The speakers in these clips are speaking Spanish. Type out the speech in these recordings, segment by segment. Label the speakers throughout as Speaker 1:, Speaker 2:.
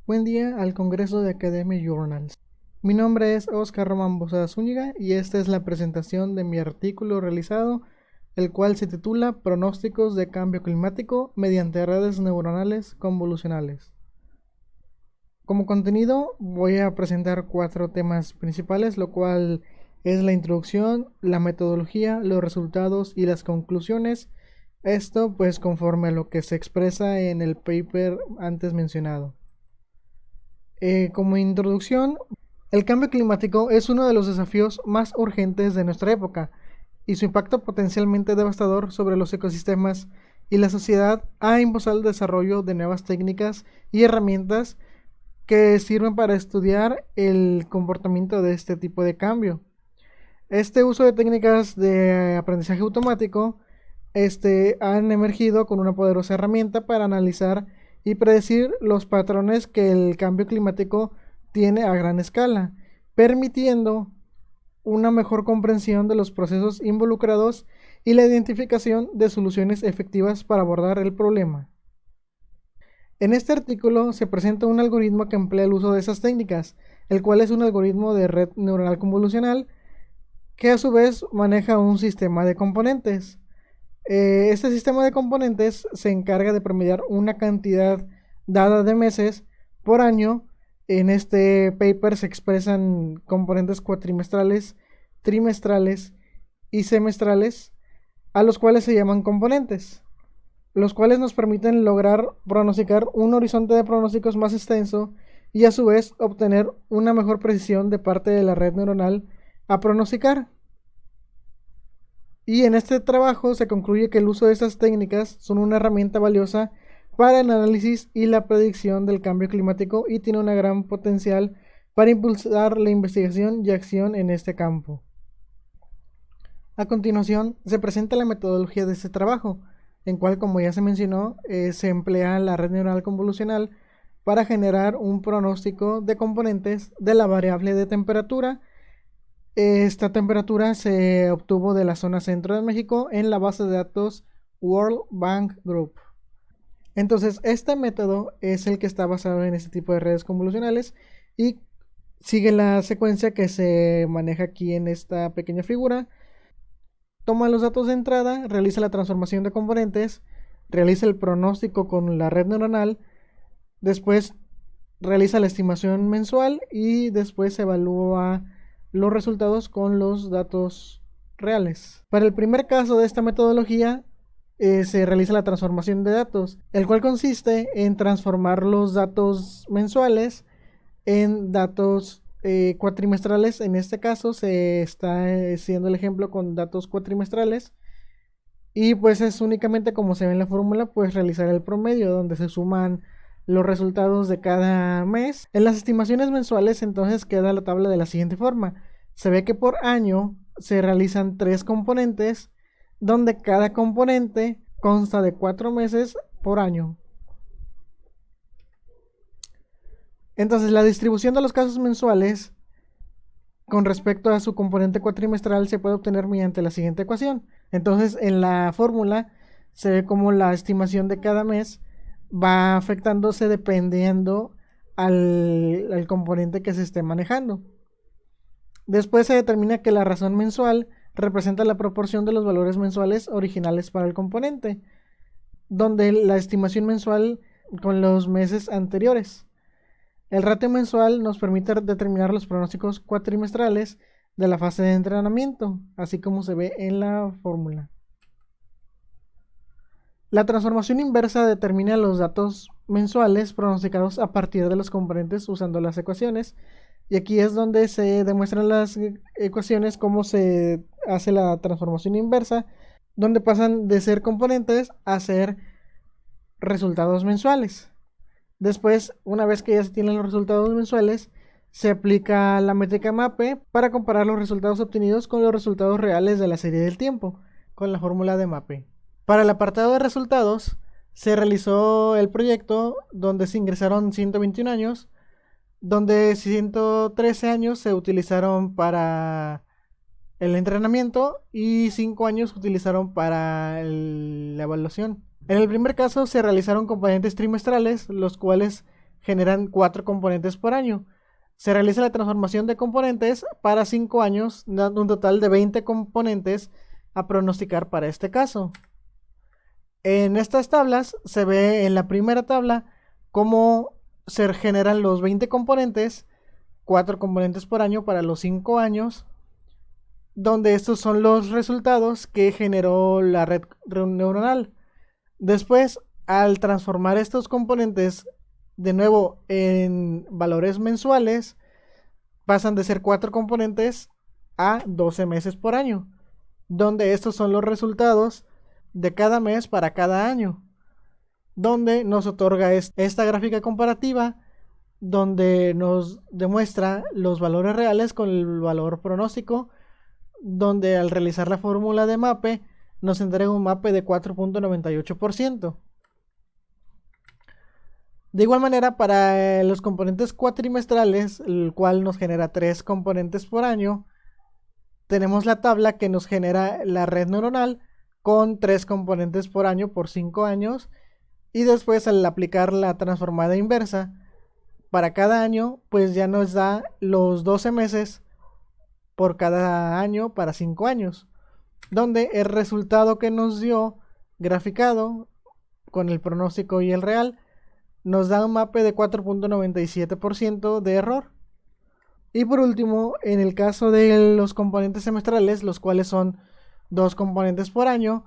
Speaker 1: Buen día al Congreso de Academia Journals. Mi nombre es Oscar Román Bozada Zúñiga y esta es la presentación de mi artículo realizado, el cual se titula Pronósticos de cambio climático mediante redes neuronales convolucionales. Como contenido voy a presentar 4 temas principales, lo cual es la introducción, la metodología, los resultados y las conclusiones. Esto pues conforme a lo que se expresa en el paper antes mencionado. Como introducción, el cambio climático es uno de los desafíos más urgentes de nuestra época y su impacto potencialmente devastador sobre los ecosistemas y la sociedad ha impulsado el desarrollo de nuevas técnicas y herramientas que sirven para estudiar el comportamiento de este tipo de cambio. Este uso de técnicas de aprendizaje automático han emergido con una poderosa herramienta para analizar y predecir los patrones que el cambio climático tiene a gran escala, permitiendo una mejor comprensión de los procesos involucrados y la identificación de soluciones efectivas para abordar el problema. En este artículo se presenta un algoritmo que emplea el uso de esas técnicas, el cual es un algoritmo de red neuronal convolucional que a su vez maneja un sistema de componentes. Este sistema de componentes se encarga de promediar una cantidad dada de meses por año. En este paper se expresan componentes cuatrimestrales, trimestrales y semestrales, a los cuales se llaman componentes, los cuales nos permiten lograr pronosticar un horizonte de pronósticos más extenso y a su vez obtener una mejor precisión de parte de la red neuronal a pronosticar. Y en este trabajo se concluye que el uso de estas técnicas son una herramienta valiosa para el análisis y la predicción del cambio climático y tiene una gran potencial para impulsar la investigación y acción en este campo. A continuación se presenta la metodología de este trabajo, en cual, como ya se mencionó, se emplea la red neuronal convolucional para generar un pronóstico de componentes de la variable de temperatura. Esta temperatura se obtuvo de la zona centro de México en la base de datos World Bank Group. Entonces, este método es el que está basado en este tipo de redes convolucionales y sigue la secuencia que se maneja aquí en esta pequeña figura. Toma los datos de entrada, realiza la transformación de componentes, realiza el pronóstico con la red neuronal, después realiza la estimación mensual y después evalúa los resultados con los datos reales. Para el primer caso de esta metodología se realiza la transformación de datos, el cual consiste en transformar los datos mensuales en datos cuatrimestrales. En este caso se está haciendo el ejemplo con datos cuatrimestrales y pues es únicamente, como se ve en la fórmula, pues realizar el promedio donde se suman los resultados de cada mes. En las estimaciones mensuales entonces queda la tabla de la siguiente forma. Se ve que por año se realizan 3 componentes, donde cada componente consta de 4 meses por año. Entonces la distribución de los casos mensuales con respecto a su componente cuatrimestral se puede obtener mediante la siguiente ecuación. Entonces en la fórmula se ve como la estimación de cada mes va afectándose dependiendo al componente que se esté manejando. Después se determina que la razón mensual representa la proporción de los valores mensuales originales para el componente, donde la estimación mensual con los meses anteriores. El ratio mensual nos permite determinar los pronósticos cuatrimestrales de la fase de entrenamiento, así como se ve en la fórmula. La transformación inversa determina los datos mensuales pronosticados a partir de los componentes usando las ecuaciones. Y aquí es donde se demuestran las ecuaciones cómo se hace la transformación inversa, donde pasan de ser componentes a ser resultados mensuales. Después, una vez que ya se tienen los resultados mensuales, se aplica la métrica MAPE para comparar los resultados obtenidos con los resultados reales de la serie del tiempo, con la fórmula de MAPE. Para el apartado de resultados, se realizó el proyecto donde se ingresaron 121 años, donde 113 años se utilizaron para el entrenamiento y 5 años se utilizaron para la evaluación. En el primer caso se realizaron componentes trimestrales, los cuales generan 4 componentes por año. Se realiza la transformación de componentes para 5 años, dando un total de 20 componentes a pronosticar para este caso. En estas tablas se ve en la primera tabla cómo se generan los 20 componentes, 4 componentes por año para los 5 años, donde estos son los resultados que generó la red neuronal. Después, al transformar estos componentes de nuevo en valores mensuales, pasan de ser 4 componentes a 12 meses por año, donde estos son los resultados de cada mes para cada año, donde nos otorga esta gráfica comparativa, donde nos demuestra los valores reales con el valor pronóstico, donde al realizar la fórmula de MAPE nos entrega un MAPE de 4.98%. De igual manera, para los componentes cuatrimestrales, el cual nos genera 3 componentes por año, tenemos la tabla que nos genera la red neuronal con 3 componentes por año por 5 años, y después al aplicar la transformada inversa para cada año, pues ya nos da los 12 meses por cada año para 5 años, donde el resultado que nos dio graficado con el pronóstico y el real nos da un MAPE de 4.97% de error. Y por último, en el caso de los componentes semestrales, los cuales son 2 componentes por año,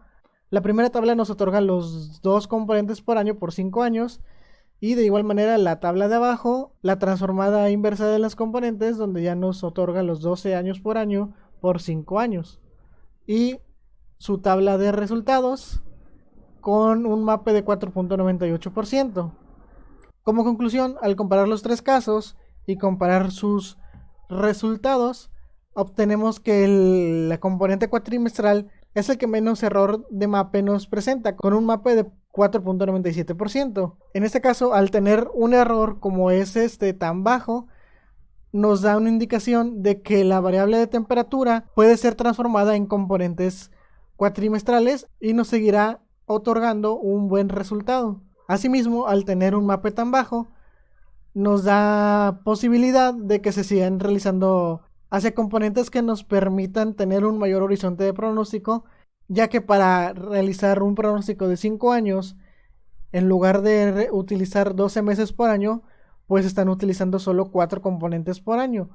Speaker 1: la primera tabla nos otorga los 2 componentes por año por 5 años, y de igual manera la tabla de abajo, la transformada inversa de los componentes, donde ya nos otorga los 12 años por año por 5 años, y su tabla de resultados con un MAPE de 4.98%. Como conclusión, al comparar los 3 casos y comparar sus resultados, obtenemos que la componente cuatrimestral es el que menos error de MAPE nos presenta, con un MAPE de 4.97%. En este caso, al tener un error como es tan bajo, nos da una indicación de que la variable de temperatura puede ser transformada en componentes cuatrimestrales y nos seguirá otorgando un buen resultado. Asimismo, al tener un MAPE tan bajo, nos da posibilidad de que se sigan realizando hacia componentes que nos permitan tener un mayor horizonte de pronóstico, ya que para realizar un pronóstico de 5 años, en lugar de utilizar 12 meses por año, pues están utilizando solo 4 componentes por año,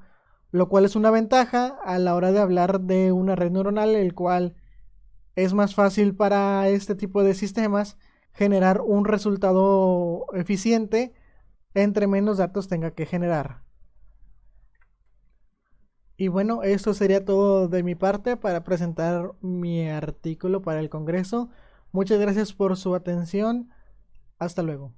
Speaker 1: lo cual es una ventaja a la hora de hablar de una red neuronal, el cual es más fácil para este tipo de sistemas generar un resultado eficiente entre menos datos tenga que generar. Y bueno, esto sería todo de mi parte para presentar mi artículo para el Congreso. Muchas gracias por su atención. Hasta luego.